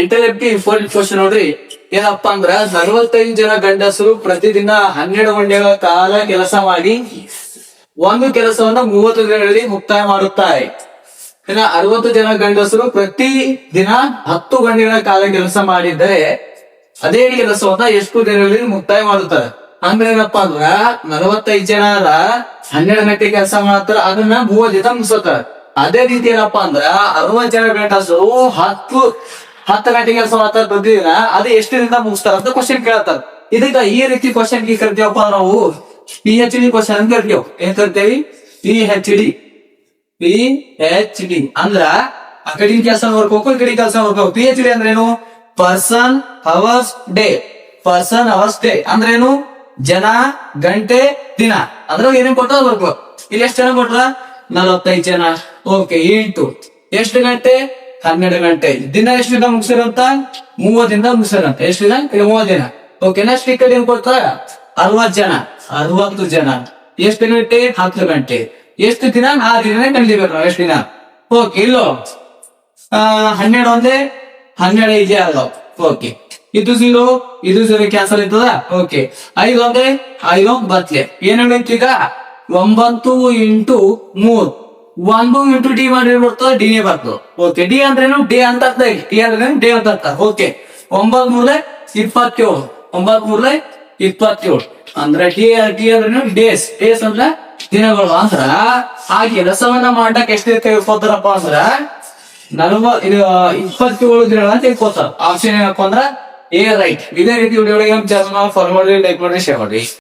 ಇಂಟೆಲೆಕ್ಟಿವ್ important question ನೋಡ್ರಿ. ಏನಪ್ಪಾ ಅಂದ್ರ 45 ಜನ ಗಂಡಸರು ಪ್ರತಿದಿನ 12 ಗಂಟೆಗಳ ಕಾಲ ಕೆಲಸ ಮಾಡಿ ಒಂದು ಕೆಲಸವನ್ನ 30 ದಿನಗಳಲ್ಲಿ ಮುಕ್ತಾಯ ಮಾಡುತ್ತಾರೆ. ಇನ್ನ 60 ಜನ ಗಂಡಸರು ಪ್ರತಿ ದಿನ 10 ಗಂಟೆಗಳ ಕಾಲ ಕೆಲಸ ಮಾಡಿದರೆ ಅದೇ ಕೆಲಸವನ್ನ ಎಷ್ಟು ದಿನಗಳಲ್ಲಿ ಮುಕ್ತಾಯ ಮಾಡುತ್ತಾರೆ. ಅಂದ್ರೆ ಏನಪ್ಪಾ ಅಂದ್ರ 45 ಜನ 12 ಗಂಟೆ ಕೆಲಸ ಮಾಡ್ತಾರ, ಅದನ್ನ 30 ದಿನ ಮುಗಿಸ್ತಾರ. ಅದೇ ರೀತಿ ಏನಪ್ಪಾ ಅಂದ್ರ 60 ಜನ ಗಂಡಸರು 10 ಗಂಟೆ ಕೆಲಸ ಮಾಡ್ತಾರ ಪ್ರತಿದಿನ, ಅದು ಎಷ್ಟು ದಿನ ಮುಗಿಸ್ತಾರ ಅಂತ ಕ್ವಶನ್ ಕೇಳ್ತಾರ. ಇದಕ್ಕ ಈ ರೀತಿ ಕ್ವಶನ್ ಕರಿತೀವಪ್ಪ ನಾವು PhD ಕ್ವಶನ್ ಅಂತ ಕರಿತೀವಿ. ಏನ್ ಕರಿತೇವಿ? PhD ಅಂದ್ರ ಆ ಕಡಿನ ಕೆಲಸ ನೋಡ್ಕೋಬೇಕು, ಈ ಕಡೆ ಕೆಲಸ ನೋಡ್ಕೋಬೇಕು. PhD ಅಂದ್ರೇನು? Person hours day. Person hours day ಅಂದ್ರೇನು? ಜನ, ಗಂಟೆ, ದಿನ. ಅದ್ರಾಗ ಏನೇನ್ ಕೊಟ್ಟ ಬರ್ಕೋ. ಇಲ್ಲಿ ಎಷ್ಟು ಜನ ಕೊಟ್ರ? 45 ಜನ. ಓಕೆ, ಇಂಟು ಎಷ್ಟು ಗಂಟೆ? 12 ಗಂಟೆ. ದಿನ ಎಷ್ಟು ದಿನ ಮುಗಿಸಿರಂತ? 30 ದಿನ ಮುಗಿಸಿರಂತ. ಎಷ್ಟು ದಿನ? 30 ದಿನ. ಓಕೆ, ನೆಕ್ಸ್ಟ್ ಈ ಕಡೆ ಏನ್ ಕೊಡ್ತಾರ? 60 ಜನ. 60 ಜನ. ಎಷ್ಟು ಗಂಟೆ? 10 ಗಂಟೆ. ಎಷ್ಟು ದಿನ? 6 ದಿನ ಕಳಿಬೇಕು ನಾವು. ಎಷ್ಟು ದಿನ? ಓಕೆ, ಇಲ್ಲೋ 12 ಒಂದೇ 12 ಇದೆ ಅಲ್ಲ. ಓಕೆ, ಇದು 0 ಇದು 0 ಕ್ಯಾನ್ಸಲ್ ಇರ್ತದ. ಓಕೆ, 5 ಒಂದೇ 5 ಬತ್ಲೆ. ಏನ್ ಹೇಳಿತ್ತು ಈಗ? 9 ಇಂಟು 3. 1 ಇಂಟು ಡಿ ಮಾಡಿ ಬರ್ತದೆ, ಡಿನೇ ಬರ್ತದೆ. ಓಕೆ, ಡಿ ಅಂದ್ರೇನು? ಡೇ ಅಂತ ಅರ್ಥ. ಡಿ ಅಂದ್ರೆ ಡೇ ಅಂತ ಅರ್ಥ. ಓಕೆ, 9 ಮೂರಲೆ 27. 9 ಮೂರಲೆ 27 ಅಂದ್ರೆ ಡಿ ಅಂದ್ರೆ ಡೇಸ್. ಡೇಸ್ ಅಂದ್ರೆ ದಿನಗಳು. ಅಂದ್ರ ಆ ಕೆಲಸವನ್ನ ಮಾಡಕ್ ಎಷ್ಟು ತಿಳ್ಕೊತಾರಪ್ಪ ಅಂದ್ರ 27 ದಿನಗಳ ತಿಳ್ಕೊತಾರ. ಆಪ್ಷನ್ ಏನಪ್ಪ ಅಂದ್ರ ಎ ರೈಟ್. ಇದೇ ರೀತಿ ವಿಡಿಯೋ ಫಾಲೋ ಮಾಡಿ, ಲೈಕ್ ಮಾಡಿ, ಶೇರ್ ಮಾಡಿ.